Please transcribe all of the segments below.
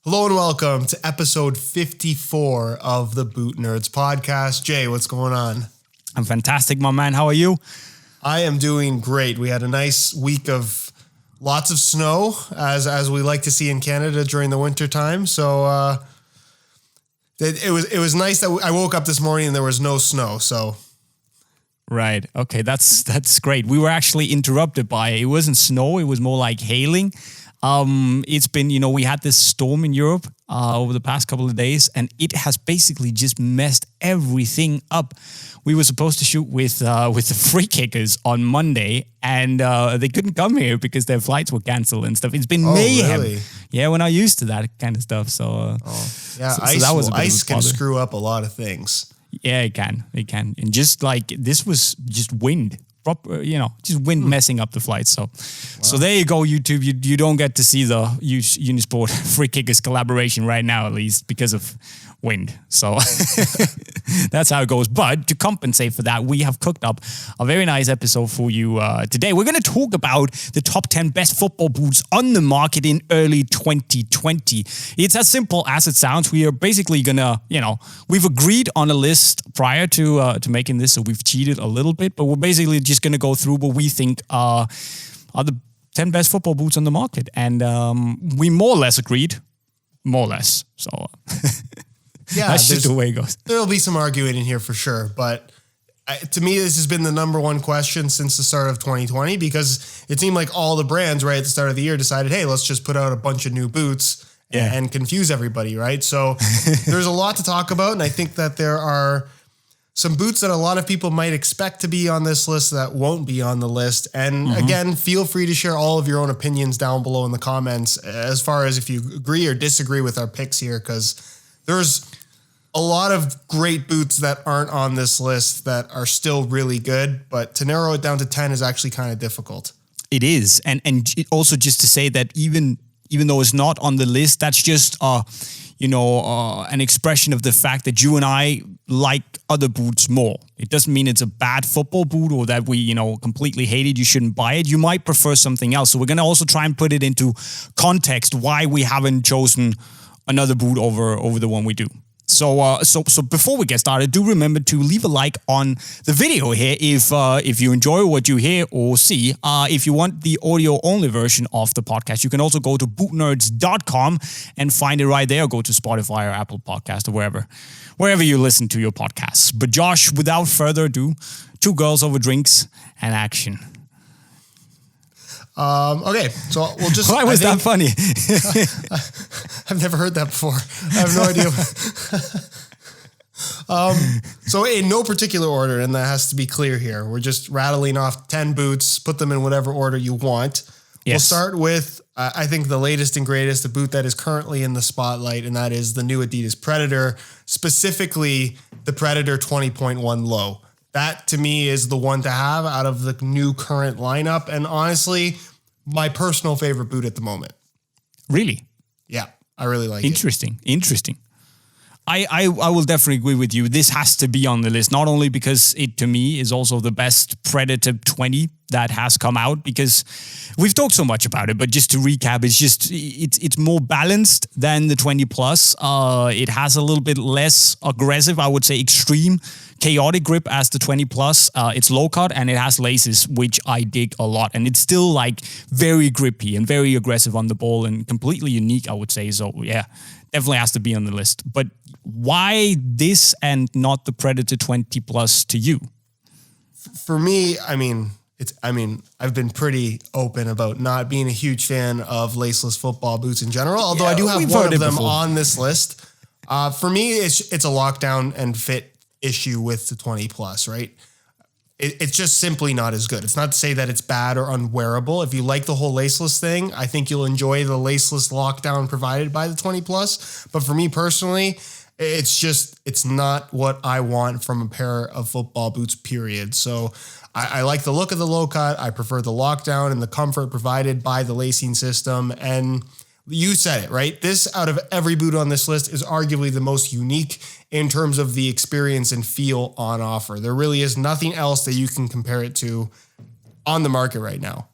Hello and welcome to episode 54 of the Boot Nerds podcast. Jay, what's going on? I'm fantastic, my man. How are you? I am doing great. We had a nice week of lots of snow, as we like to see in Canada during the winter time. So it was nice that I woke up this morning and there was no snow. So right. Okay, that's great. We were actually interrupted by it wasn't snow, it was more like hailing. It's been, we had this storm in Europe over the past couple of days, and it has basically just messed everything up. We were supposed to shoot with the free kickers on Monday, and they couldn't come here because their flights were canceled and stuff. It's been mayhem. Really? Yeah, we're not used to that kind of stuff. So, ice can screw up a lot of things. Yeah, it can. And just like this was just wind. Just wind messing up the flight. So there you go, YouTube. You don't get to see the Unisport Free Kickers collaboration right now, at least because of wind. So that's how it goes. But to compensate for that, we have cooked up a very nice episode for you today. We're going to talk about the top 10 best football boots on the market in early 2020. It's as simple as it sounds. We are basically going to, we've agreed on a list prior to making this, so we've cheated a little bit, but we're basically just going to go through what we think are the 10 best football boots on the market. And we more or less agreed. More or less. So yeah, that's just the way it goes. There'll be some arguing in here for sure. But to me, this has been the number one question since the start of 2020, because it seemed like all the brands right at the start of the year decided, hey, let's just put out a bunch of new boots and confuse everybody, right? So there's a lot to talk about. And I think that there are some boots that a lot of people might expect to be on this list that won't be on the list. And again, feel free to share all of your own opinions down below in the comments as far as if you agree or disagree with our picks here, because there's a lot of great boots that aren't on this list that are still really good, but to narrow it down to 10 is actually kind of difficult. It is. And also just to say that even though it's not on the list, that's just an expression of the fact that you and I like other boots more. It doesn't mean it's a bad football boot or that we, completely hate it. You shouldn't buy it. You might prefer something else. So we're going to also try and put it into context why we haven't chosen another boot over the one we do. So before we get started, do remember to leave a like on the video here if you enjoy what you hear or see. If you want the audio-only version of the podcast, you can also go to bootnerds.com and find it right there. Go to Spotify or Apple Podcast or wherever you listen to your podcasts. But Josh, without further ado, 2 girls over drinks and action. Okay, so we'll just... Why was that funny? I've never heard that before. I have no idea. So in no particular order, and that has to be clear here, we're just rattling off 10 boots, put them in whatever order you want. Yes. We'll start with, I think, the latest and greatest, the boot that is currently in the spotlight, and that is the new Adidas Predator, specifically the Predator 20.1 Low. That, to me, is the one to have out of the new current lineup. And honestly, my personal favorite boot at the moment. Really? Yeah, I really like it. Interesting. I will definitely agree with you. This has to be on the list, not only because it, to me, is also the best Predator 20 that has come out, because we've talked so much about it, but just to recap, it's more balanced than the 20 plus. It has a little bit less aggressive, I would say extreme, chaotic grip as the 20 plus. It's low cut and it has laces, which I dig a lot. And it's still like very grippy and very aggressive on the ball and completely unique, I would say. So yeah, definitely has to be on the list. But why this and not the Predator 20 plus to you? For me, I've been pretty open about not being a huge fan of laceless football boots in general, although I do have one of them on this list. For me, it's a lockdown and fit issue with the 20 plus, right? It's just simply not as good. It's not to say that it's bad or unwearable. If you like the whole laceless thing, I think you'll enjoy the laceless lockdown provided by the 20 plus. But for me personally, it's not what I want from a pair of football boots, period. So I like the look of the low cut. I prefer the lockdown and the comfort provided by the lacing system. And you said it, right? This, out of every boot on this list, is arguably the most unique in terms of the experience and feel on offer. There really is nothing else that you can compare it to on the market right now.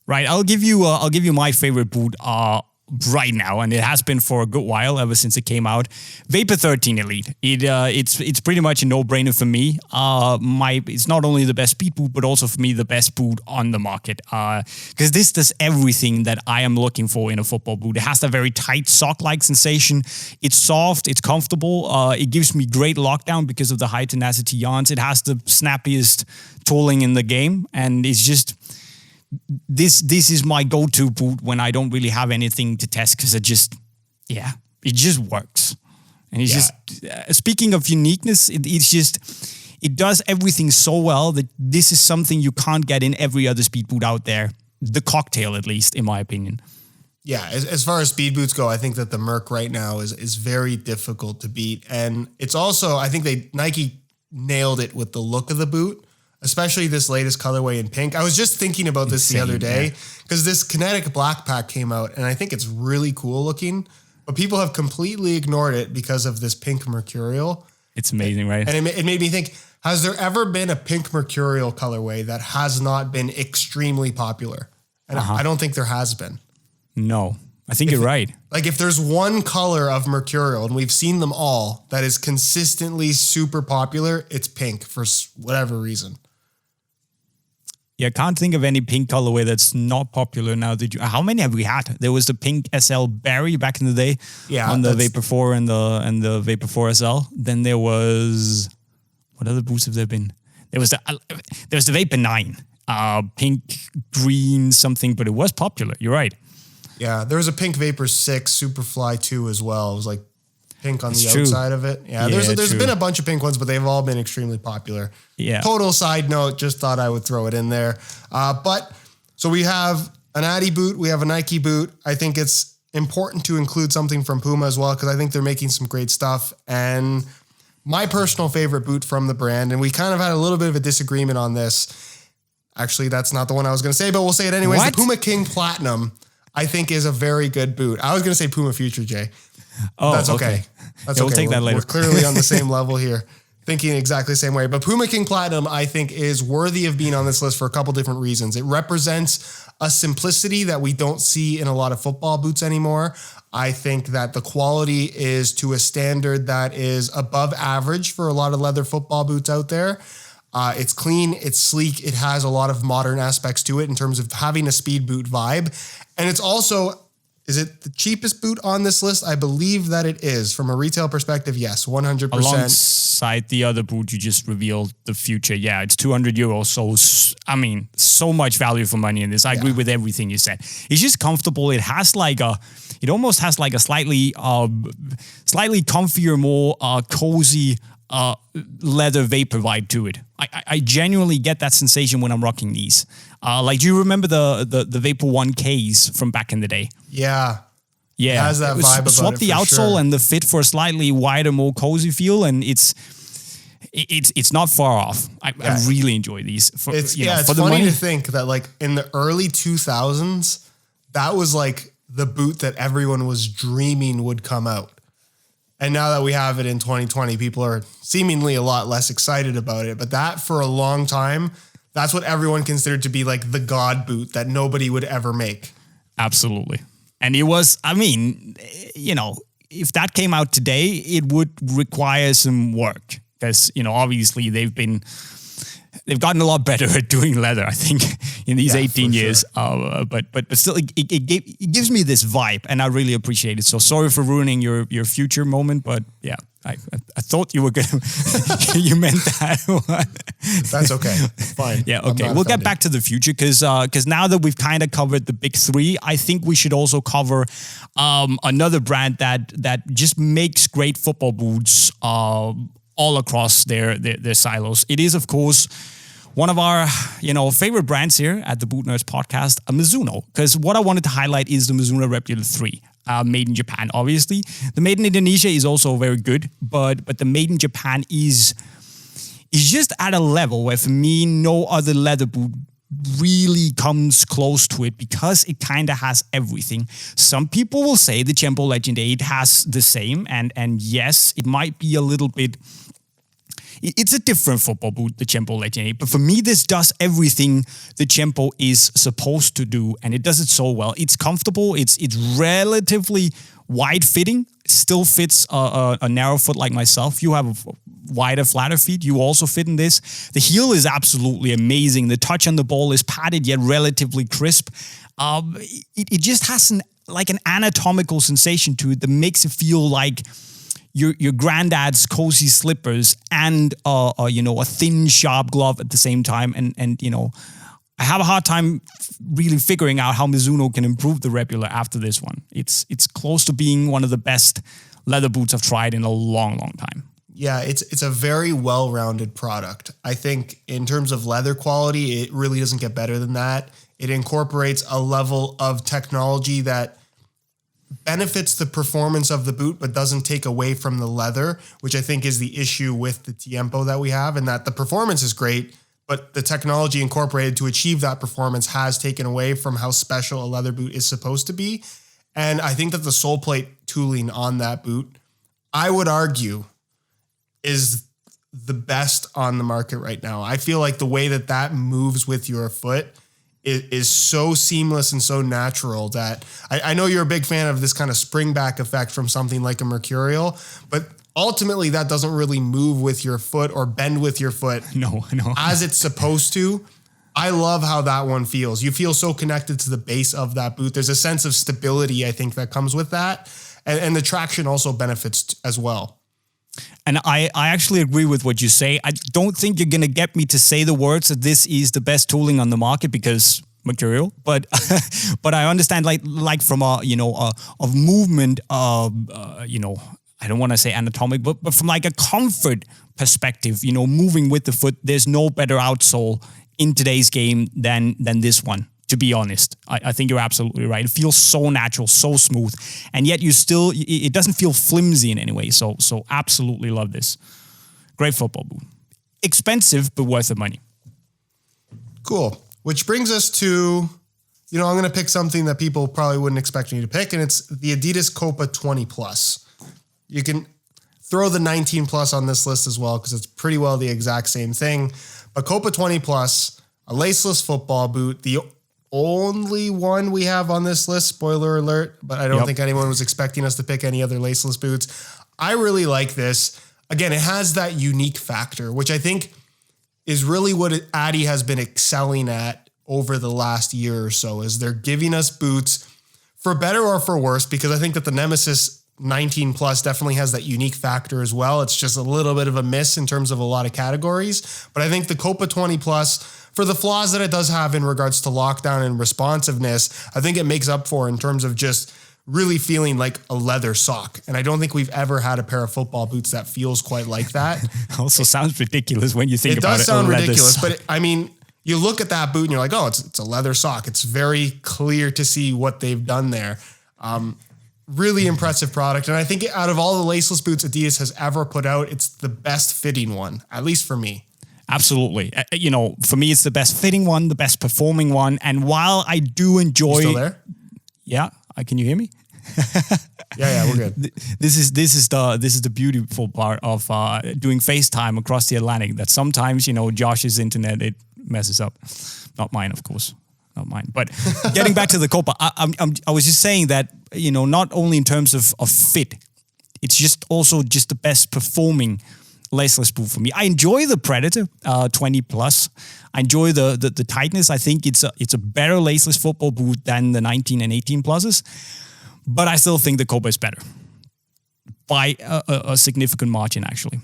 Right. I'll give you my favorite boot right now, and it has been for a good while, ever since it came out. Vapor 13 Elite. It's pretty much a no-brainer for me. It's not only the best speed boot, but also for me the best boot on the market. Because this does everything that I am looking for in a football boot. It has a very tight sock-like sensation. It's soft. It's comfortable. It gives me great lockdown because of the high tenacity yarns. It has the snappiest tooling in the game, and it's just. This is my go-to boot when I don't really have anything to test, because it just works. And it's just, speaking of uniqueness, it does everything so well that this is something you can't get in every other speed boot out there. The cocktail, at least, in my opinion. Yeah, as far as speed boots go, I think that the Merc right now is very difficult to beat. And it's also, I think Nike nailed it with the look of the boot. Especially this latest colorway in pink. I was just thinking about this the other day because this Kinetic Black Pack came out, and I think it's really cool looking, but people have completely ignored it because of this pink Mercurial. It's amazing, right? And it made me think, has there ever been a pink Mercurial colorway that has not been extremely popular? And I don't think there has been. No, I think you're right. Like if there's one color of Mercurial, and we've seen them all, that is consistently super popular, it's pink for whatever reason. Yeah, I can't think of any pink colorway that's not popular now. How many have we had? There was the pink SL Berry back in the day, on the Vapor 4 and the Vapor 4 SL. Then there was, what other boots have there been? There was the Vapor 9, pink, green, something, but it was popular. You're right. Yeah, there was a pink Vapor 6 Superfly 2 as well. It was like pink on the outside of it. Yeah, there's been a bunch of pink ones, but they've all been extremely popular. Yeah. Total side note, just thought I would throw it in there. So we have an Adi boot, we have a Nike boot. I think it's important to include something from Puma as well, because I think they're making some great stuff. And my personal favorite boot from the brand, and we kind of had a little bit of a disagreement on this. Actually, that's not the one I was going to say, but we'll say it anyways. What? The Puma King Platinum, I think, is a very good boot. I was going to say Puma Future, Jay. Oh, that's okay. That's We'll take that later. We're clearly on the same level here, thinking exactly the same way. But Puma King Platinum, I think, is worthy of being on this list for a couple different reasons. It represents a simplicity that we don't see in a lot of football boots anymore. I think that the quality is to a standard that is above average for a lot of leather football boots out there. It's clean, it's sleek, it has a lot of modern aspects to it in terms of having a speed boot vibe. And it's also, is it the cheapest boot on this list? I believe that it is. From a retail perspective, yes, 100%. Alongside the other boot you just revealed, the Future. Yeah, it's 200 euros. So, I mean, so much value for money in this. I agree with everything you said. It's just comfortable. It has it almost has like a slightly comfier, more cozy leather vapor vibe to it. I genuinely get that sensation when I'm rocking these. Do you remember the Vapor 1Ks from back in the day? Yeah. Yeah. It has that vibe about swap it the for outsole sure. and the fit for a slightly wider, more cozy feel, and it's not far off. I really enjoy these. It's funny to think that like in the early 2000s, that was like the boot that everyone was dreaming would come out. And now that we have it in 2020, people are seemingly a lot less excited about it. But that for a long time, that's what everyone considered to be like the God boot that nobody would ever make. Absolutely. And it was, if that came out today, it would require some work. Because, obviously they've gotten a lot better at doing leather, I think, in these 18 years. Sure. But still, it gives me this vibe, and I really appreciate it. So sorry for ruining your future moment, but yeah, I thought you were gonna, you meant that. That's okay. Fine. Yeah. Okay. We'll get back to the future because now that we've kind of covered the big three, I think we should also cover another brand that just makes great football boots. All across their silos. It is, of course, one of our favorite brands here at the Boot Nerds podcast, a Mizuno. Because what I wanted to highlight is the Mizuno Rebula 3, made in Japan. Obviously, the made in Indonesia is also very good, but the made in Japan is just at a level where for me no other leather boot really comes close to it because it kind of has everything. Some people will say the Jumbo Legend 8 has the same, and yes, it might be a little bit. it's a different football boot, the Tempo Legend 8. But for me, this does everything the Tempo is supposed to do, and it does it so well. It's comfortable. It's relatively wide fitting. Still fits a narrow foot like myself. You have wider, flatter feet. You also fit in this. The heel is absolutely amazing. The touch on the ball is padded yet relatively crisp. It just has an anatomical sensation to it that makes it feel like your granddad's cozy slippers and a thin, sharp glove at the same time. And I have a hard time really figuring out how Mizuno can improve the Rebula after this one. It's close to being one of the best leather boots I've tried in a long, long time. Yeah, it's a very well-rounded product. I think in terms of leather quality, it really doesn't get better than that. It incorporates a level of technology that benefits the performance of the boot, but doesn't take away from the leather, which I think is the issue with the Tempo that we have, and that the performance is great, but the technology incorporated to achieve that performance has taken away from how special a leather boot is supposed to be. And I think that the sole plate tooling on that boot, I would argue, is the best on the market right now. I feel like the way that moves with your foot is so seamless and so natural that I know you're a big fan of this kind of springback effect from something like a Mercurial, but ultimately that doesn't really move with your foot or bend with your foot as it's supposed to. I love how that one feels. You feel so connected to the base of that boot. There's a sense of stability, I think, that comes with that. And the traction also benefits as well. And I actually agree with what you say. I don't think you're going to get me to say the words that this is the best tooling on the market because Mercurial, but I understand like from a movement I don't want to say anatomic, but from like a comfort perspective, moving with the foot, there's no better outsole in today's game than this one. To be honest, I think you're absolutely right. It feels so natural, so smooth, and yet it doesn't feel flimsy in any way. So absolutely love this. Great football boot. Expensive, but worth the money. Cool. Which brings us to, I'm going to pick something that people probably wouldn't expect me to pick, and it's the Adidas COPA 20 Plus. You can throw the 19 Plus on this list as well because it's pretty well the exact same thing. But COPA 20 Plus, a laceless football boot, the only one we have on this list, spoiler alert, but I don't think anyone was expecting us to pick any other laceless boots. I really like this. Again, it has that unique factor, which I think is really what Adi has been excelling at over the last year or so, is they're giving us boots for better or for worse, because I think that the Nemesis 19 Plus definitely has that unique factor as well. It's just a little bit of a miss in terms of a lot of categories. But I think the COPA 20 Plus, for the flaws that it does have in regards to lockdown and responsiveness, I think it makes up for in terms of just really feeling like a leather sock. And I don't think we've ever had a pair of football boots that feels quite like that. Also sounds ridiculous when you think about it. It does sound ridiculous, but you look at that boot and you're like, oh, it's a leather sock. It's very clear to see what they've done there. Really impressive product. And I think out of all the laceless boots Adidas has ever put out, it's the best fitting one, at least for me. Absolutely. For me, it's the best fitting one, the best performing one. And while I do enjoy... You still there? Yeah. Can you hear me? Yeah, we're good. This is the beautiful part of doing FaceTime across the Atlantic, that sometimes, Josh's internet, it messes up. Not mine, of course. Not mine. But getting back to the COPA, I was just saying that, not only in terms of fit, it's just also just the best performing laceless boot for me. I enjoy the Predator 20 Plus. I enjoy the tightness. I think it's a better laceless football boot than the 19 and 18 Pluses, but I still think the COPA is better by a significant margin, actually.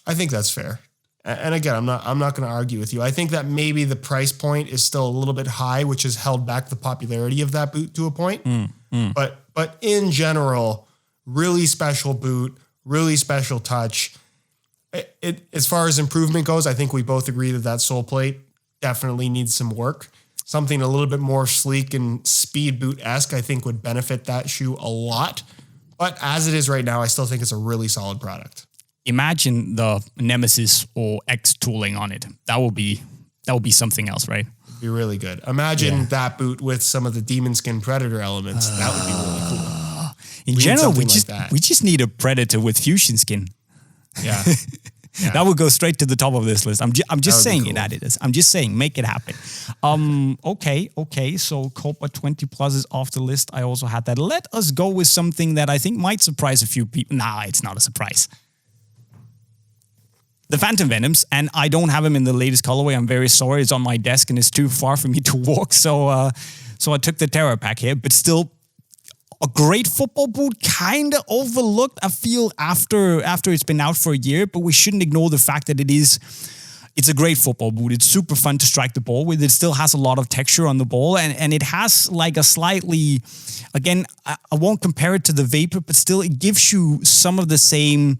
I think that's fair. And again, I'm not going to argue with you. I think that maybe the price point is still a little bit high, which has held back the popularity of that boot to a point. But in general, really special boot, really special touch. As far as improvement goes, I think we both agree that sole plate definitely needs some work. Something a little bit more sleek and speed boot-esque, I think, would benefit that shoe a lot. But as it is right now, I still think it's a really solid product. Imagine the Nemesis or X tooling on it. That would be something else, right? It'd be really good. Imagine that boot with some of the Demon Skin Predator elements. That would be really cool. In general, we just need a Predator with fusion skin. Yeah. That would go straight to the top of this list. I'm just saying it, Adidas. I'm just saying, make it happen. Okay. So COPA 20 Plus is off the list. I also had that. Let us go with something that I think might surprise a few people. Nah, it's not a surprise. The Phantom Venoms, and I don't have them in the latest colorway. I'm very sorry. It's on my desk and it's too far for me to walk. So I took the Terra Pack here, but still a great football boot, kind of overlooked, I feel, after it's been out for a year, but we shouldn't ignore the fact that it's a great football boot. It's super fun to strike the ball with. It still has a lot of texture on the ball, and it has like a slightly, again, I won't compare it to the Vapor, but still it gives you some of the same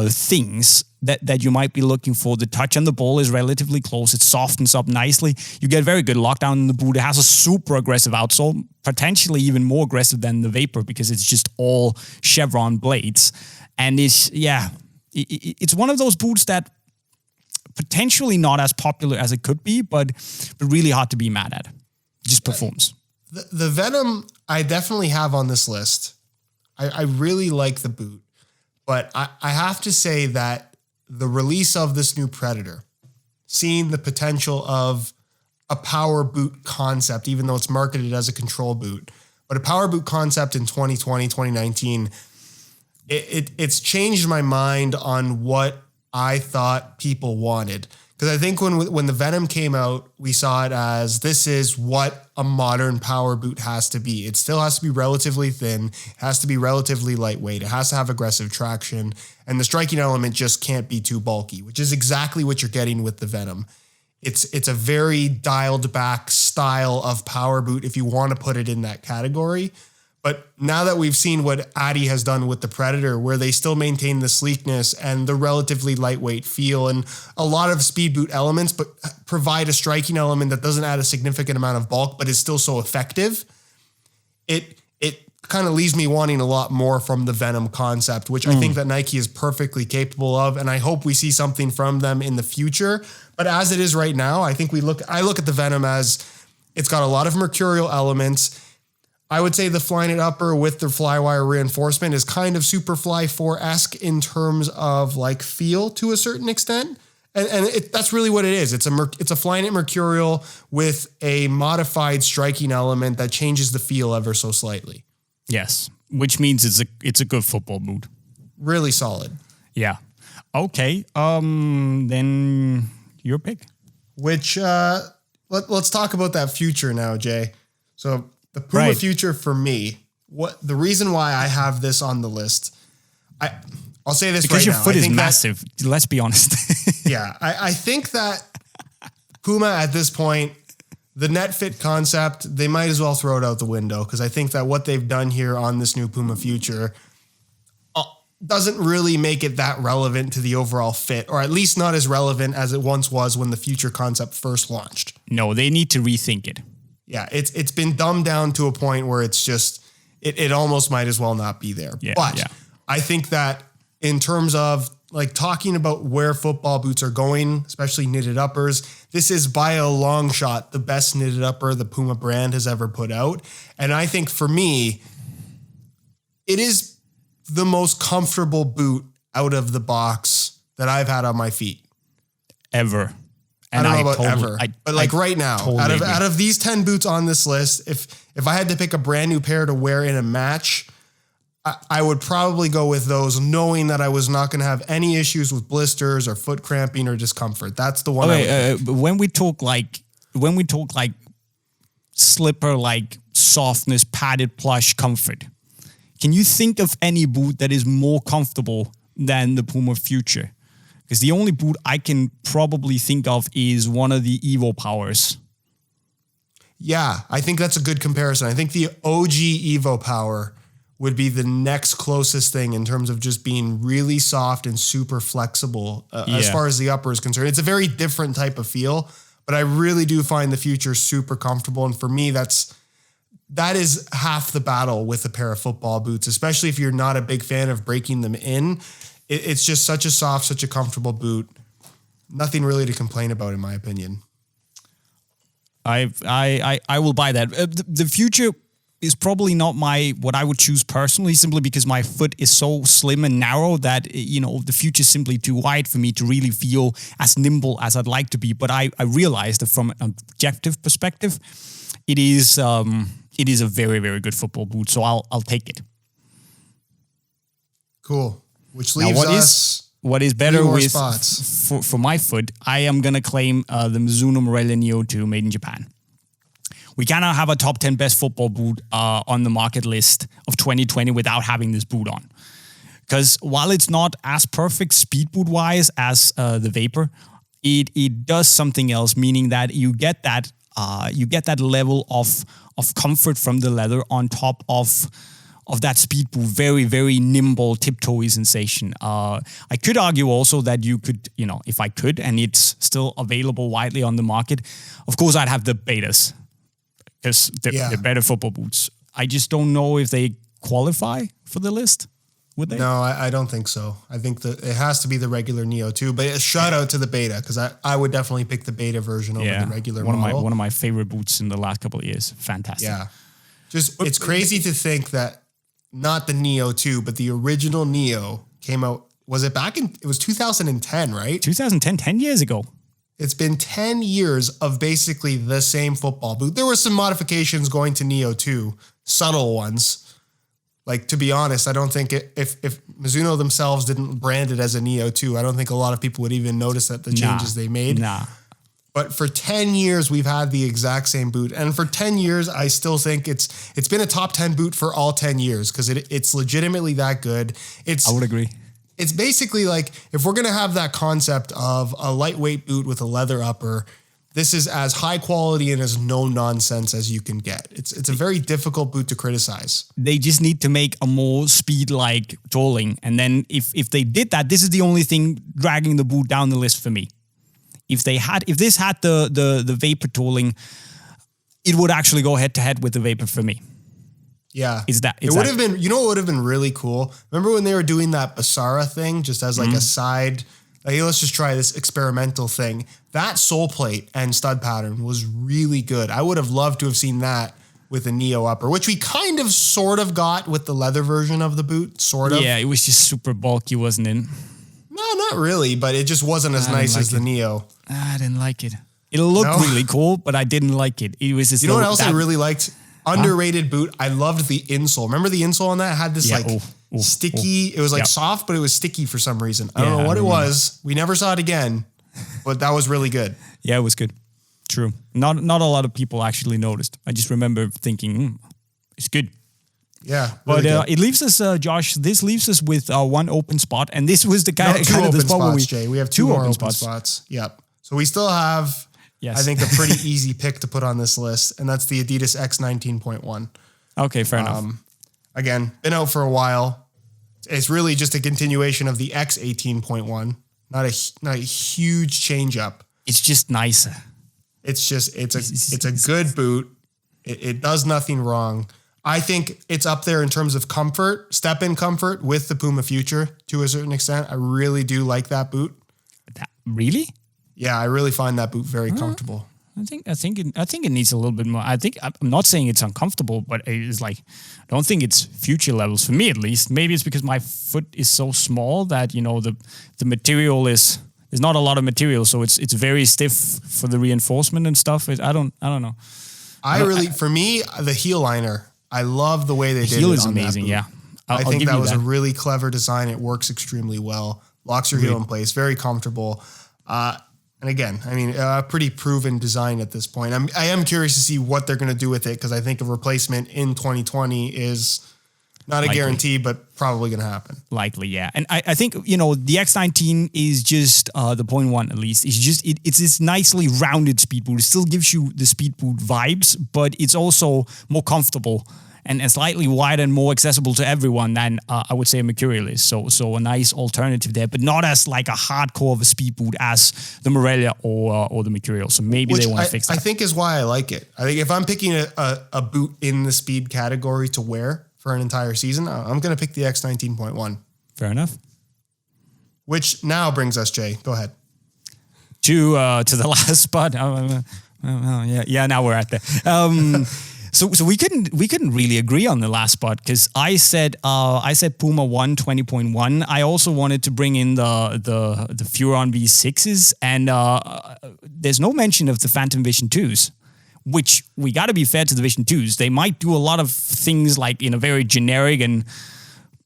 things that you might be looking for. The touch on the ball is relatively close. It softens up nicely. You get very good lockdown in the boot. It has a super aggressive outsole, potentially even more aggressive than the Vapor because it's just all chevron blades. And it's one of those boots that potentially not as popular as it could be, but really hard to be mad at. It just performs. The Venom I definitely have on this list. I really like the boot. But I have to say that the release of this new Predator, seeing the potential of a power boot concept, even though it's marketed as a control boot, but a power boot concept in 2020, 2019, it's changed my mind on what I thought people wanted. Because I think when the Venom came out, we saw it as this is what a modern power boot has to be. It still has to be relatively thin. It has to be relatively lightweight. It has to have aggressive traction. And the striking element just can't be too bulky, which is exactly what you're getting with the Venom. It's a very dialed back style of power boot if you want to put it in that category. But now that we've seen what Adi has done with the Predator, where they still maintain the sleekness and the relatively lightweight feel and a lot of speed boot elements, but provide a striking element that doesn't add a significant amount of bulk, but is still so effective, it kind of leaves me wanting a lot more from the Venom concept, which I think that Nike is perfectly capable of, and I hope we see something from them in the future. But as it is right now, I think I look at the Venom as it's got a lot of mercurial elements. I would say the Flyknit upper with the Flywire reinforcement is kind of Superfly 4-esque in terms of like feel to a certain extent. And that's really what it is. It's a Flyknit Mercurial with a modified striking element that changes the feel ever so slightly. Yes, which means it's a good football boot. Really solid. Yeah. Okay. Then your pick. Which let's talk about that Future now, Jay. So the PUMA Future for me, the reason why I have this on the list, I'll say this because right now. Because your foot is massive. Let's be honest. Yeah, I think that PUMA at this point, the net fit concept, they might as well throw it out the window because I think that what they've done here on this new PUMA Future doesn't really make it that relevant to the overall fit, or at least not as relevant as it once was when the Future concept first launched. No, they need to rethink it. Yeah, it's been dumbed down to a point where it's just, it almost might as well not be there. Yeah, but I think that in terms of like talking about where football boots are going, especially knitted uppers, this is by a long shot the best knitted upper the PUMA brand has ever put out. And I think for me, it is the most comfortable boot out of the box that I've had on my feet. Ever. And I don't know about ever, but like right now, totally out of these 10 boots on this list, if I had to pick a brand new pair to wear in a match, I would probably go with those, knowing that I was not going to have any issues with blisters or foot cramping or discomfort. That's the one. Okay, when we talk like slipper, like softness, padded plush comfort, can you think of any boot that is more comfortable than the PUMA Future? Because the only boot I can probably think of is one of the Evo Powers. Yeah, I think that's a good comparison. I think the OG Evo Power would be the next closest thing in terms of just being really soft and super flexible as far as the upper is concerned. It's a very different type of feel, but I really do find the Future super comfortable. And for me, that is half the battle with a pair of football boots, especially if you're not a big fan of breaking them in. It's just such a soft, such a comfortable boot. Nothing really to complain about, in my opinion. I will buy that. The Future, is probably not what I would choose personally, simply because my foot is so slim and narrow that, the future is simply too wide for me to really feel as nimble as I'd like to be. But I realize that from an objective perspective, it is a very, very good football boot. So I'll take it. Cool. Which leaves what is better with spots. For my foot, I am going to claim the Mizuno Neo II made in Japan. We cannot have a top 10 best football boot on the market list of 2020 without having this boot on. Because while it's not as perfect speed boot-wise as the Vapor, it does something else, meaning that you get that level of comfort from the leather on top of that speed boot, very, very nimble, tiptoey sensation. I could argue also that you could, if I could, and it's still available widely on the market, of course I'd have the betas, because they're better football boots. I just don't know if they qualify for the list. Would they? No, I don't think so. I think that it has to be the regular Neo 2, but a shout out to the beta, because I would definitely pick the beta version over the regular model. One of my favorite boots in the last couple of years. Fantastic. Yeah. It's crazy to think that not the Neo 2, but the original Neo came out, it was 2010, right? 2010, 10 years ago. It's been 10 years of basically the same football boot. There were some modifications going to Neo 2, subtle ones. Like, to be honest, I don't think if Mizuno themselves didn't brand it as a Neo 2, I don't think a lot of people would even notice that the changes they made. Nah. But for 10 years, we've had the exact same boot. And for 10 years, I still think it's been a top 10 boot for all 10 years because it's legitimately that good. I would agree. It's basically like, if we're going to have that concept of a lightweight boot with a leather upper, this is as high quality and as no nonsense as you can get. It's a very difficult boot to criticize. They just need to make a more speed-like tolling. And then if they did that, this is the only thing dragging the boot down the list for me. If this had the Vapor tooling, it would actually go head to head with the Vapor for me. Yeah. It would have been, what would have been really cool? Remember when they were doing that Basara thing just as like a side, like, hey, let's just try this experimental thing. That sole plate and stud pattern was really good. I would have loved to have seen that with a Neo upper, which we kind of sort of got with the leather version of the boot, sort of. Yeah, it was just super bulky, wasn't it? No, not really, but it just wasn't as nice as the Neo. I didn't like it. It looked really cool, but I didn't like it. It was just. You know what else I really liked? Underrated boot. I loved the insole. Remember the insole on that? It had this sticky. It was like soft, but it was sticky for some reason. I don't know what it was. We never saw it again, but that was really good. Yeah, it was good. True. Not a lot of people actually noticed. I just remember thinking, it's good. Yeah, really but it leaves us, Josh. This leaves us with one open spot, and this was the kind of open the spot spots, where Jay. We have two more open spots. Yep. So we still have, I think, a pretty easy pick to put on this list, and that's the Adidas X19.1. Okay, fair enough. Again, been out for a while. It's really just a continuation of the X18.1. Not a huge change up. It's just nicer. It's a good boot. It does nothing wrong. I think it's up there in terms of comfort, step-in comfort with the PUMA Future to a certain extent. I really do like that boot. Really? Yeah, I really find that boot very comfortable. I think it needs a little bit more. I'm not saying it's uncomfortable, but it's like, I don't think it's Future levels for me at least. Maybe it's because my foot is so small that the material there's not a lot of material, so it's very stiff for the reinforcement and stuff. I don't know. For me, the heel liner. I love the way they did it. The heel is amazing, yeah. I think that was a really clever design. It works extremely well. Locks your heel in place, very comfortable. And again, I mean, a pretty proven design at this point. I am curious to see what they're going to do with it, because I think a replacement in 2020 is not a guarantee, but probably going to happen. Likely, yeah. And I think, the X19 is just the 0.1 at least. It's this nicely rounded speed boot. It still gives you the speed boot vibes, but it's also more comfortable and slightly wider and more accessible to everyone than I would say a Mercurial is. So a nice alternative there, but not as like a hardcore of a speed boot as the Morellia or the Mercurial. So maybe they want to fix that. I think is why I like it. I think if I'm picking a boot in the speed category to wear for an entire season, I'm going to pick the X19.1. Fair enough. Which now brings us, Jay. Go ahead. To the last spot. Yeah, now we're at there. So we couldn't really agree on the last spot because I said Puma 1 20.1. I also wanted to bring in the Furon V6s, and there's no mention of the Phantom Vision 2s, which we got to be fair to the Vision 2s. They might do a lot of things like in a very generic and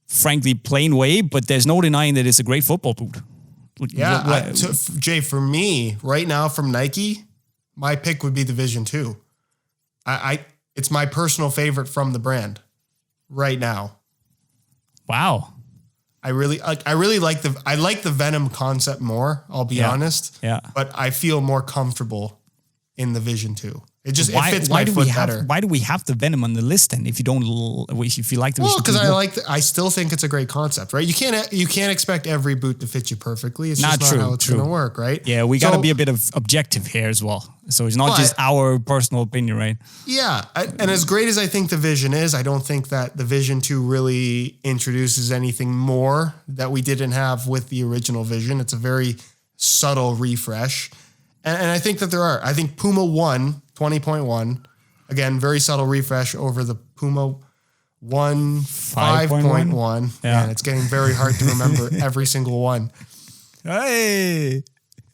frankly plain way, but there's no denying that it's a great football boot. Yeah, Jay, for me right now from Nike, my pick would be the Vision 2. It's my personal favorite from the brand right now. Wow. I really like the Venom concept more, I'll be honest. Yeah. But I feel more comfortable in the Vision 2. It fits my foot better. Why do we have the Venom on the list then? If you like the Vision 2? Because I still think it's a great concept, right? You can't expect every boot to fit you perfectly. It's just not how it's going to work, right? Yeah, we got to be a bit of objective here as well. So it's not just our personal opinion, right? Yeah, and as great as I think the Vision is, I don't think that the Vision 2 really introduces anything more that we didn't have with the original Vision. It's a very subtle refresh. And I think that I think Puma 1 20.1, again, very subtle refresh over the Puma 1 5.1. Yeah. And it's getting very hard to remember every single one. Hey!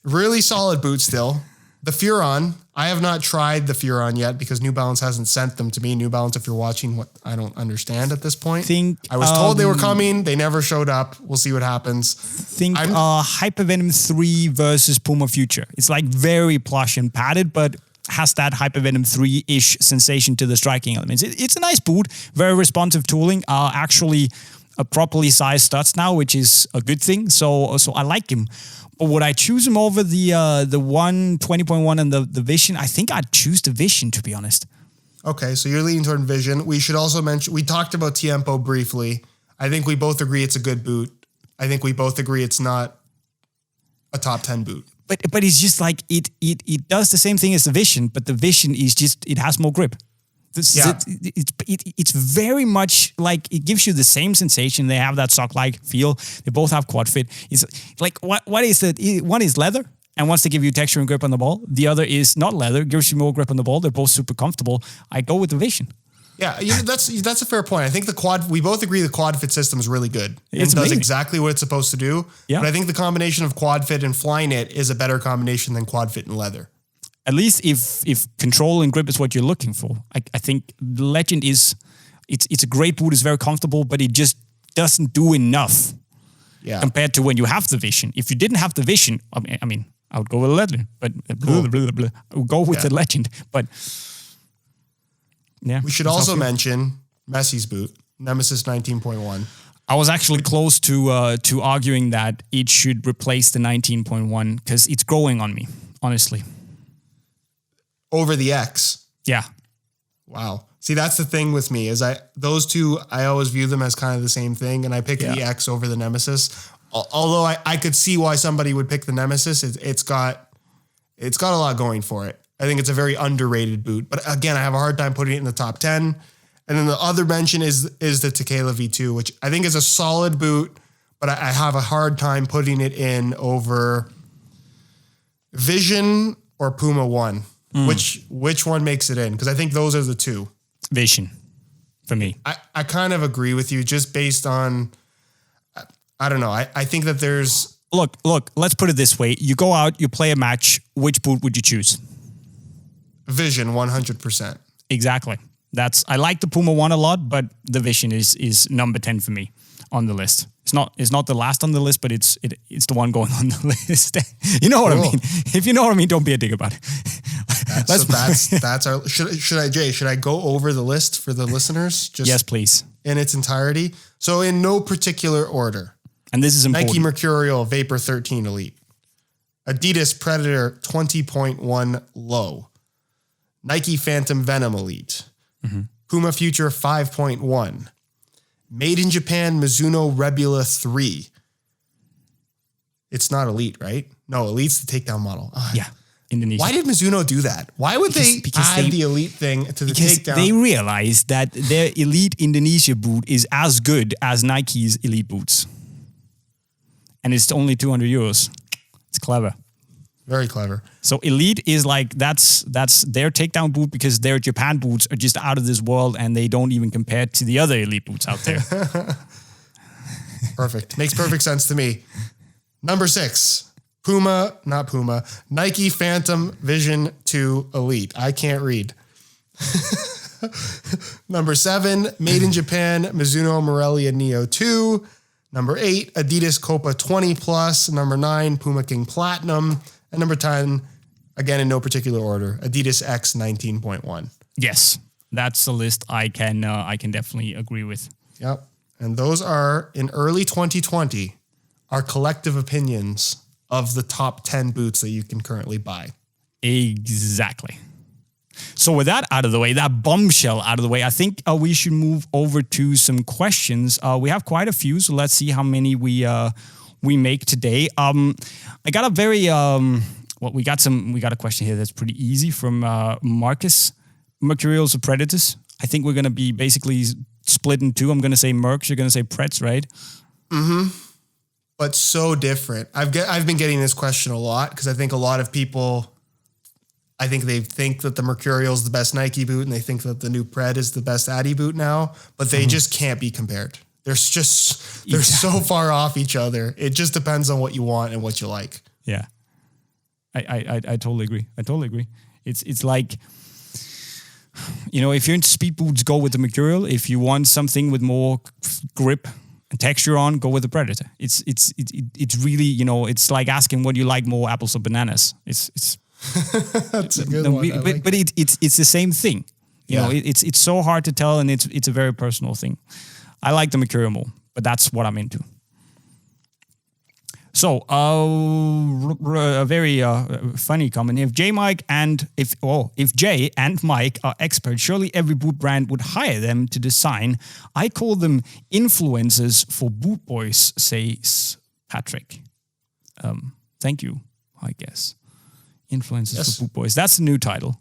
Really solid boot still. The Furon, I have not tried the Furon yet because New Balance hasn't sent them to me. New Balance, if you're watching, what I don't understand at this point. I was told they were coming. They never showed up. We'll see what happens. Hyper Venom 3 versus Puma Future. It's like very plush and padded, but has that Hyper Venom 3-ish sensation to the striking elements. It's a nice boot, very responsive tooling, actually a properly sized studs now, which is a good thing. So I like him. But would I choose him over the 1 20.1 and the Vision? I think I'd choose the Vision, to be honest. Okay, so you're leaning toward Vision. We should also mention, we talked about Tiempo briefly. I think we both agree it's a good boot. I think we both agree it's not a top 10 boot. But it's just like it does the same thing as the Vision, but the Vision is just, it has more grip. It's very much like it gives you the same sensation. They have that sock-like feel. They both have quad fit. It's like what is that? One is leather and wants to give you texture and grip on the ball. The other is not leather, gives you more grip on the ball. They're both super comfortable. I go with the Vision. Yeah, that's a fair point. I think we both agree the quad fit system is really good. It does exactly what it's supposed to do. Yeah. But I think the combination of quad fit and Flyknit is a better combination than quad fit and leather. At least if control and grip is what you're looking for. I think the Legend it's a great boot, it's very comfortable, but it just doesn't do enough compared to when you have the Vision. If you didn't have the Vision, I mean, I would go with the Legend, but I would go with the Legend. But yeah, we should also mention Messi's boot, Nemesis 19.1. I was actually close to arguing that it should replace the 19.1 because it's growing on me, honestly. Over the X. Yeah. Wow. See, that's the thing with me is those two, I always view them as kind of the same thing. And I pick the X over the Nemesis. Although I could see why somebody would pick the Nemesis. It's got a lot going for it. I think it's a very underrated boot. But again, I have a hard time putting it in the top 10. And then the other mention is the Tequila V2, which I think is a solid boot, but I have a hard time putting it in over Vision or Puma 1. Which one makes it in? Because I think those are the two. Vision, for me. I kind of agree with you just based on, I don't know. I think that there's... Look, let's put it this way. You go out, you play a match. Which boot would you choose? Vision, 100%. Exactly. I like the Puma 1 a lot, but the Vision is number 10 for me on the list. It's not the last on the list, but it's the one going on the list. You know what I mean? If you know what I mean, don't be a dick about it. That's our. Should I go over the list for the listeners? Yes, please. In its entirety. So in no particular order. And this is important. Nike Mercurial Vapor 13 Elite. Adidas Predator 20.1 Low. Nike Phantom Venom Elite. Mm-hmm. Puma Future 5.1. Made in Japan Mizuno Rebula 3. It's not Elite, right? No, Elite's the takedown model. Yeah, Indonesia. Why did Mizuno do that? Why would they add the Elite thing to the takedown? They realized that their Elite Indonesia boot is as good as Nike's Elite boots. And it's only 200 euros. It's clever. Very clever. So Elite is like, that's their takedown boot because their Japan boots are just out of this world and they don't even compare to the other Elite boots out there. Perfect. Makes perfect sense to me. Number 6, Nike Phantom Vision 2 Elite. I can't read. Number 7, made in Japan, Mizuno Rebula Neo II. Number 8, Adidas COPA 20 Plus. Number 9, Puma King Platinum. And number 10, again in no particular order, Adidas X 19.1. Yes, that's the list I can definitely agree with. Yep. And those are, in early 2020, our collective opinions of the top 10 boots that you can currently buy. Exactly. So with that out of the way, that bombshell out of the way, I think we should move over to some questions. We have quite a few, so let's see how many we make today. I got a very we got a question here that's pretty easy from Marcus. Mercurials or Predators? I think we're gonna be basically split in two. I'm gonna say Mercs, you're gonna say Preds, right? Mm-hmm. But so different. I've been getting this question a lot because I think a lot of people, I think they think that the Mercurial is the best Nike boot and they think that the new Pred is the best Adi boot now, but they just can't be compared. They're so far off each other. It just depends on what you want and what you like. Yeah. I totally agree. It's like, if you're into speed boots, go with the Mercurial. If you want something with more grip and texture on, go with the Predator. It's really, it's like asking what you like more, apples or bananas. It's That's a good one. But it's the same thing. You know, it's so hard to tell, and it's a very personal thing. I like the Mercurial more, but that's what I'm into. So, a very funny comment. If JayMike and if Jay and Mike are experts, surely every boot brand would hire them to design. I call them influencers for boot boys, says Patrick. Thank you, I guess. Influencers for boot boys. That's the new title.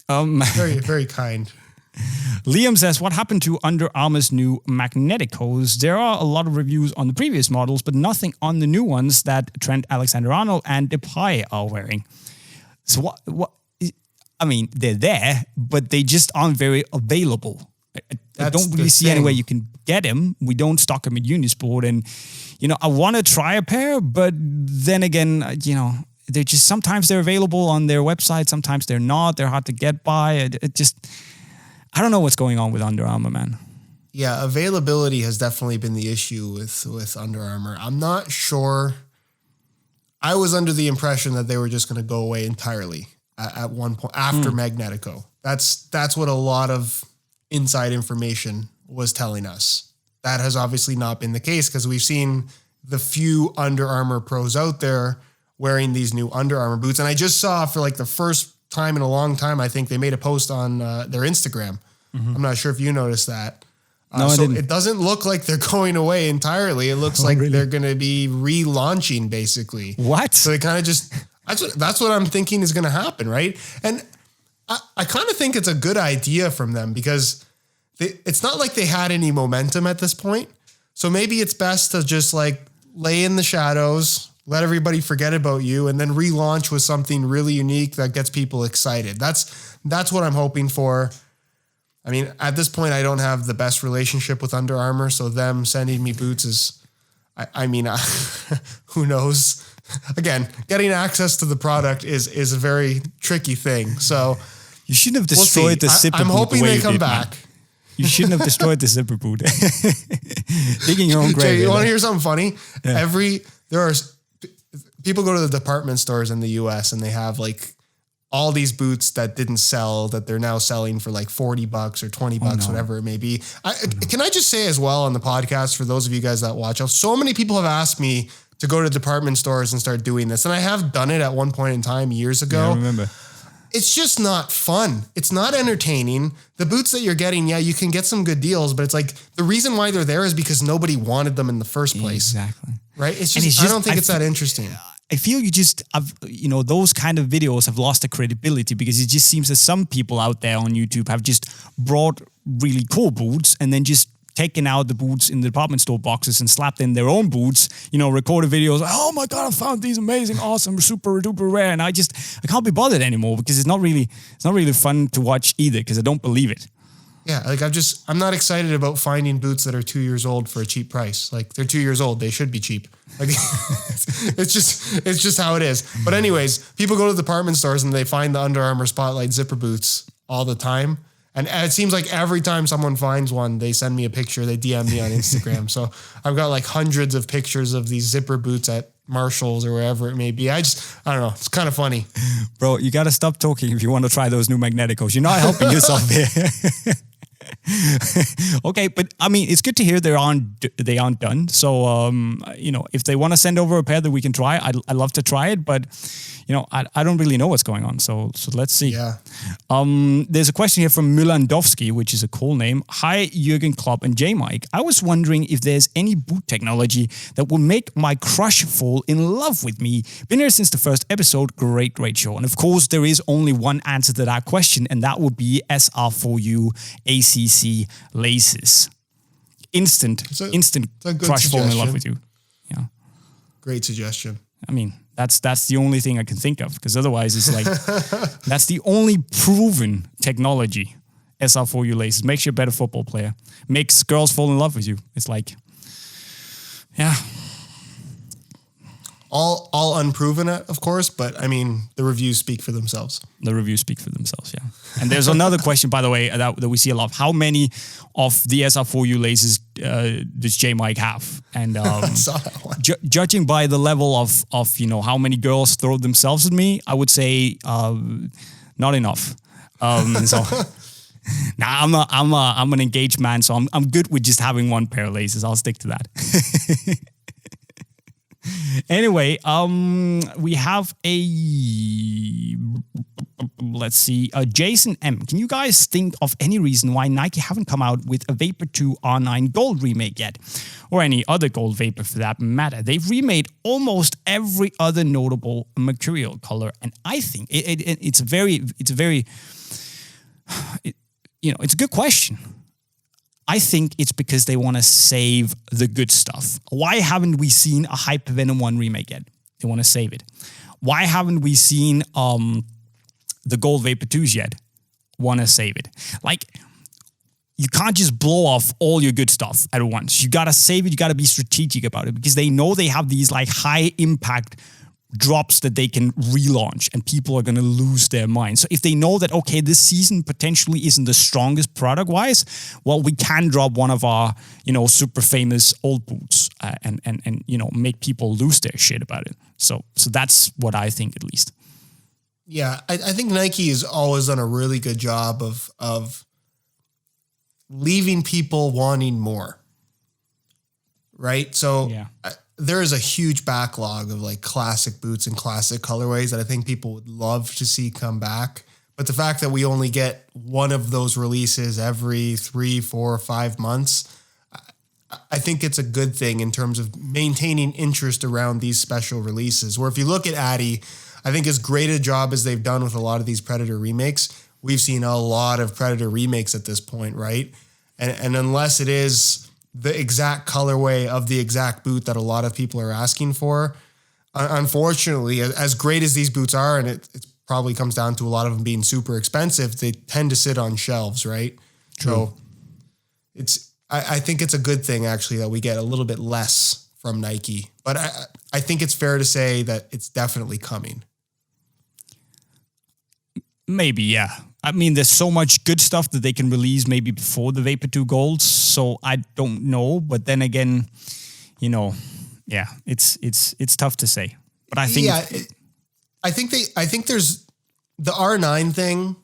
Very, very kind. Liam says, what happened to Under Armour's new magnetic hose? There are a lot of reviews on the previous models, but nothing on the new ones that Trent Alexander-Arnold and Depay are wearing. So what? I mean, they're there, but they just aren't very available. I don't really see any way you can get them. We don't stock them at Unisport. And, I want to try a pair, but then again, they're just, sometimes they're available on their website. Sometimes they're not. They're hard to get by. I don't know what's going on with Under Armour, man. Yeah, availability has definitely been the issue with Under Armour. I'm not sure. I was under the impression that they were just going to go away entirely at one point after Magnetico. That's what a lot of inside information was telling us. That has obviously not been the case because we've seen the few Under Armour pros out there wearing these new Under Armour boots. And I just saw for like the first time in a long time, I think they made a post on their Instagram. I'm not sure if you noticed that. No, I didn't. It doesn't look like they're going away entirely. It looks like they're going to be relaunching basically. What? So they kind of just, that's what I'm thinking is going to happen, right? And I kind of think it's a good idea from them because it's not like they had any momentum at this point. So maybe it's best to just like lay in the shadows, let everybody forget about you, and then relaunch with something really unique that gets people excited. That's what I'm hoping for. I mean, at this point, I don't have the best relationship with Under Armour, so them sending me boots is, who knows? Again, getting access to the product is a very tricky thing. So you shouldn't have destroyed the zipper boot. I'm hoping they come back. Man. You shouldn't have destroyed the zipper boot. Digging your own grave. Jay, you want to hear something funny? Yeah. People go to the department stores in the US and they have like all these boots that didn't sell that they're now selling for like $40 or $20, whatever it may be. Can I just say as well on the podcast for those of you guys that watch, so many people have asked me to go to department stores and start doing this. And I have done it at one point in time years ago. Yeah, I remember. It's just not fun. It's not entertaining. The boots that you're getting, you can get some good deals, but it's like the reason why they're there is because nobody wanted them in the first place. Exactly. Right? It's just I don't think it's that interesting. I feel those kind of videos have lost the credibility because it just seems that some people out there on YouTube have just brought really cool boots and then just taken out the boots in the department store boxes and slapped in their own boots, recorded videos, oh my God, I found these amazing, awesome, super duper rare. And I can't be bothered anymore because it's not really fun to watch either because I don't believe it. Yeah, like I'm not excited about finding boots that are 2 years old for a cheap price. Like they're 2 years old, they should be cheap. Like it's just how it is. But anyways, people go to department stores and they find the Under Armour Spotlight zipper boots all the time. And it seems like every time someone finds one, they send me a picture, they DM me on Instagram. So I've got like hundreds of pictures of these zipper boots at Marshalls or wherever it may be. I don't know. It's kind of funny. Bro, you got to stop talking if you want to try those new Magneticos. You're not helping yourself here. Okay, but I mean, it's good to hear they aren't done. So, if they want to send over a pair that we can try, I'd love to try it. But, I don't really know what's going on. So let's see. Yeah. There's a question here from Milandowski, which is a cool name. Hi, Jürgen Klopp and JayMike. I was wondering if there's any boot technology that will make my crush fall in love with me. Been here since the first episode. Great show. And of course, there is only one answer to that question, and that would be SR4U ACC laces. Instant crush fall in love with you. Yeah. Great suggestion. I mean, that's the only thing I can think of, because otherwise it's like that's the only proven technology. SR4U laces makes you a better football player, makes girls fall in love with you. It's like, yeah. All unproven, of course, but I mean, the reviews speak for themselves. The reviews speak for themselves, yeah. And there's another question, by the way, that we see a lot. How many of the SR4U laces does JayMike have? And I saw that one. Judging by the level of how many girls throw themselves at me, I would say not enough. So. Nah, I'm an engaged man, so I'm good with just having one pair of laces. I'll stick to that. Anyway, we have let's see, Jason M. Can you guys think of any reason why Nike haven't come out with a Vapor 2 R9 Gold remake yet? Or any other gold Vapor for that matter? They've remade almost every other notable Mercurial color, and I think it's a good question. I think it's because they want to save the good stuff. Why haven't we seen a Hyper Venom 1 remake yet? They want to save it. Why haven't we seen the Gold Vapor 2s yet? Want to save it. Like, you can't just blow off all your good stuff at once. You got to save it. You got to be strategic about it, because they know they have these like high impact drops that they can relaunch and people are going to lose their mind. So if they know that, okay, this season potentially isn't the strongest product wise, well, we can drop one of our, super famous old boots and make people lose their shit about it. So that's what I think, at least. Yeah. I think Nike has always done a really good job of leaving people wanting more. Right. So yeah. There is a huge backlog of like classic boots and classic colorways that I think people would love to see come back. But the fact that we only get one of those releases every 3, 4, 5 months, I think it's a good thing in terms of maintaining interest around these special releases. Where if you look at Adi, I think as great a job as they've done with a lot of these Predator remakes, we've seen a lot of Predator remakes at this point, right? And unless it is the exact colorway of the exact boot that a lot of people are asking for, unfortunately, as great as these boots are, and it probably comes down to a lot of them being super expensive, they tend to sit on shelves, right? True. So I think it's a good thing, actually, that we get a little bit less from Nike. But I think it's fair to say that it's definitely coming. Maybe, yeah. I mean, there's so much good stuff that they can release maybe before the Vapor 2 Golds, so I don't know. But then again, yeah, it's tough to say. But I think, I think there's the R9 thing.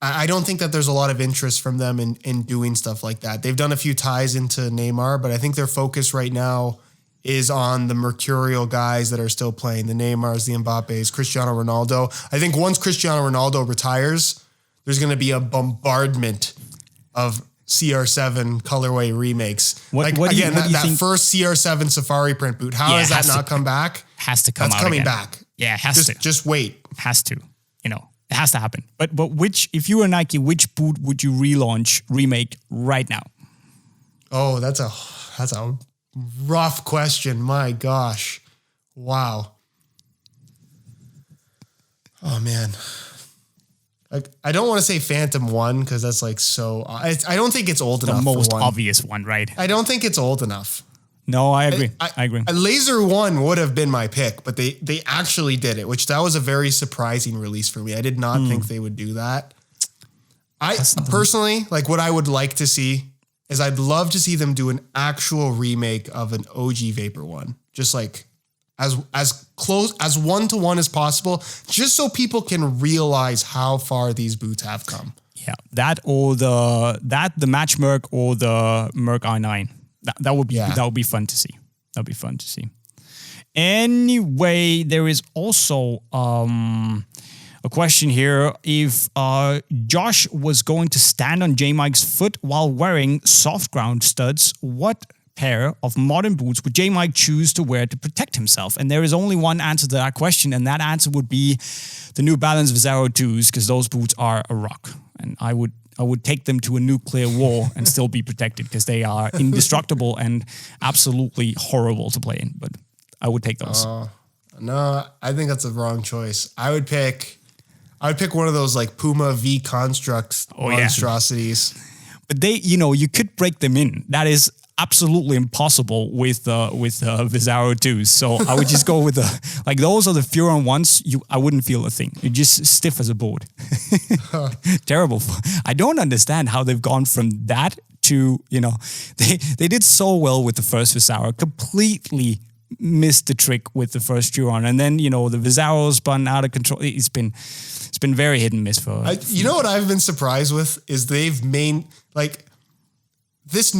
I don't think that there's a lot of interest from them in doing stuff like that. They've done a few ties into Neymar, but I think their focus right now is on the Mercurial guys that are still playing, the Neymars, the Mbappes, Cristiano Ronaldo. I think once Cristiano Ronaldo retires, there's going to be a bombardment of CR7 colorway remakes. That first CR7 Safari print boot, how has that not come back? Has to come out. That's coming again. back. Yeah, it has to. Just wait. Has to. It has to happen. But if you were Nike, which boot would you remake right now? Oh, that's a rough question. My gosh. Wow. Oh man. I don't want to say Phantom 1 because that's like so. I don't think it's old enough. The most for one. obvious one, right? I don't think it's old enough. No, I agree. I agree. A Laser 1 would have been my pick, but they actually did it, which that was a very surprising release for me. I did not think they would do that. I personally, like what I would like to see is I'd love to see them do an actual remake of an OG Vapor 1. Just like as close as 1-to-1 as possible, just so people can realize how far these boots have come. Yeah, that or the Match Merc or the Merc R9. That would be fun to see. That'd be fun to see. Anyway, there is also a question here. If Josh was going to stand on JayMike's foot while wearing soft ground studs, what pair of modern boots would JayMike choose to wear to protect himself? And there is only one answer to that question, and that answer would be the New Balance Vizaro 2s, because those boots are a rock. And I would take them to a nuclear war and still be protected because they are indestructible and absolutely horrible to play in. But I would take those. No, I think that's a wrong choice. I would pick one of those like Puma V Construct monstrosities. Yeah. But you could break them in. That is absolutely impossible with Vizaro 2s. So I would just go with those are the Furon ones. I wouldn't feel a thing. You're just stiff as a board. Terrible. I don't understand how they've gone from that to, they did so well with the first Vizaro, completely missed the trick with the first Furon. And then, the Vizaro spun out of control. It's been very hit and miss for. What I've been surprised with is they've made this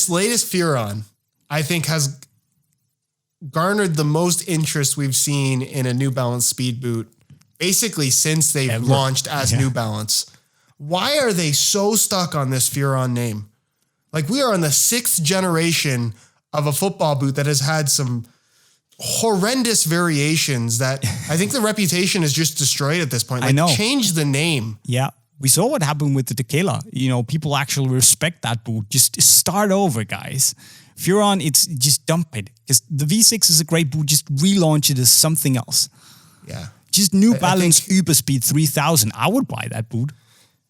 latest Furon, I think, has garnered the most interest we've seen in a New Balance speed boot, basically since they've launched as New Balance. Why are they so stuck on this Furon name? Like, we are on the 6th generation of a football boot that has had some horrendous variations that I think the reputation is just destroyed at this point. Like, I know. Change the name. Yeah. We saw what happened with the Tequila. People actually respect that boot. Just start over, guys. Furon, it's just dump it. Because the V6 is a great boot. Just relaunch it as something else. Yeah. Just New Balance Uberspeed 3000. I would buy that boot.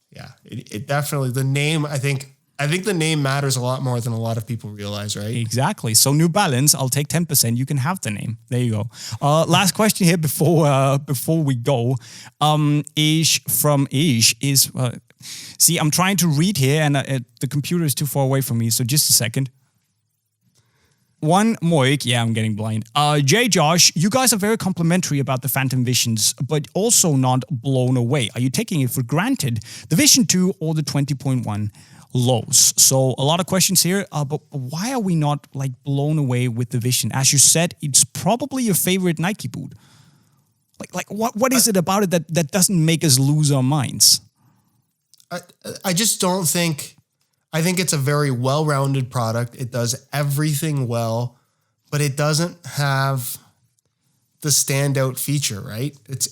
Yeah. It definitely, the name, I think the name matters a lot more than a lot of people realize, right? Exactly. So New Balance, I'll take 10%. You can have the name. There you go. Last question here before we go. Ish from Ish is, see, I'm trying to read here and the computer is too far away from me. So just a second. One Moik, yeah, I'm getting blind. Jay, Josh, you guys are very complimentary about the Phantom Visions, but also not blown away. Are you taking it for granted? The Vision 2 or the 20.1 lows? So a lot of questions here, but why are we not blown away with the Vision? As you said, it's probably your favorite Nike boot. What is it about it that doesn't make us lose our minds? I just don't think. I think it's a very well-rounded product. It does everything well, but it doesn't have the standout feature, right? It's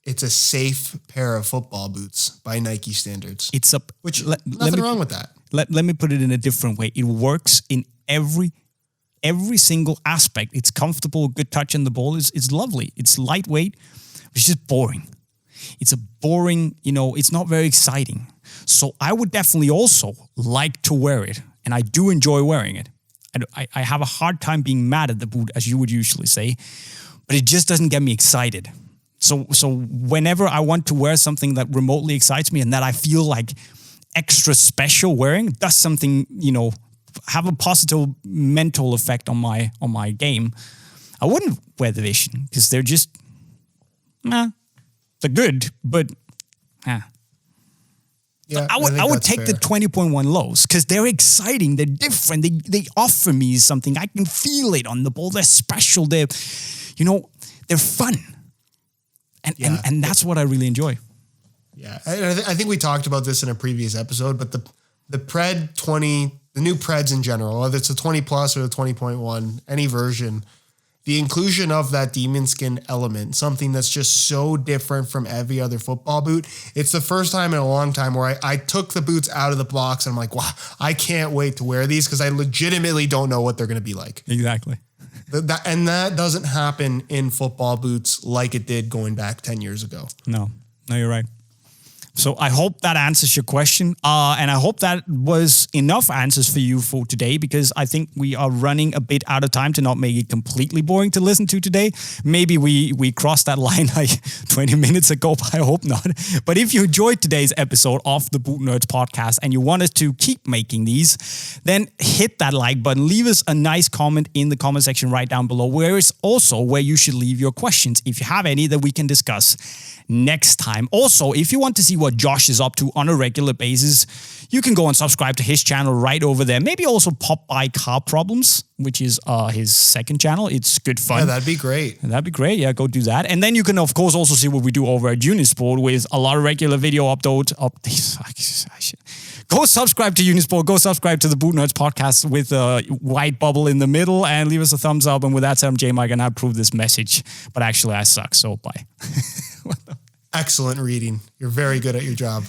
a safe pair of football boots by Nike standards. Nothing wrong with that. Let me put it in a different way. It works in every single aspect. It's comfortable, good touch on the ball. It's lovely. It's lightweight. It's just boring. It's a boring, it's not very exciting. So I would definitely also like to wear it, and I do enjoy wearing it. I have a hard time being mad at the boot, as you would usually say, but it just doesn't get me excited. So whenever I want to wear something that remotely excites me and that I feel like extra special wearing, does something, have a positive mental effect on my game, I wouldn't wear the Vision because they're just, they're good, but yeah, I would take the 20.1 lows because they're exciting. They're different. They offer me something. I can feel it on the ball. They're special. They're fun. And that's what I really enjoy. Yeah. I think we talked about this in a previous episode, but the Pred 20, the new Preds in general, whether it's a 20 plus or the 20.1, any version, the inclusion of that demon skin element, something that's just so different from every other football boot. It's the first time in a long time where I took the boots out of the box and I'm like, wow, I can't wait to wear these because I legitimately don't know what they're going to be like. Exactly. That doesn't happen in football boots like it did going back 10 years ago. No, you're right. So I hope that answers your question. And I hope that was enough answers for you for today, because I think we are running a bit out of time to not make it completely boring to listen to today. Maybe we crossed that line like 20 minutes ago, but I hope not. But if you enjoyed today's episode of the Boot Nerds podcast and you want us to keep making these, then hit that like button. Leave us a nice comment in the comment section right down below, where it's also where you should leave your questions, if you have any that we can discuss next time. Also, if you want to see what Josh is up to on a regular basis, you can go and subscribe to his channel right over there. Maybe also pop by Car Problems, which is his second channel. It's good fun. Yeah, that'd be great. Yeah, go do that. And then you can, of course, also see what we do over at Unisport with a lot of regular video updates. Go subscribe to Unisport. Go subscribe to the Boot Nerds podcast with a white bubble in the middle and leave us a thumbs up. And with that said, I'm JayMike and I approve this message. But actually, I suck, so bye. Excellent reading. You're very good at your job.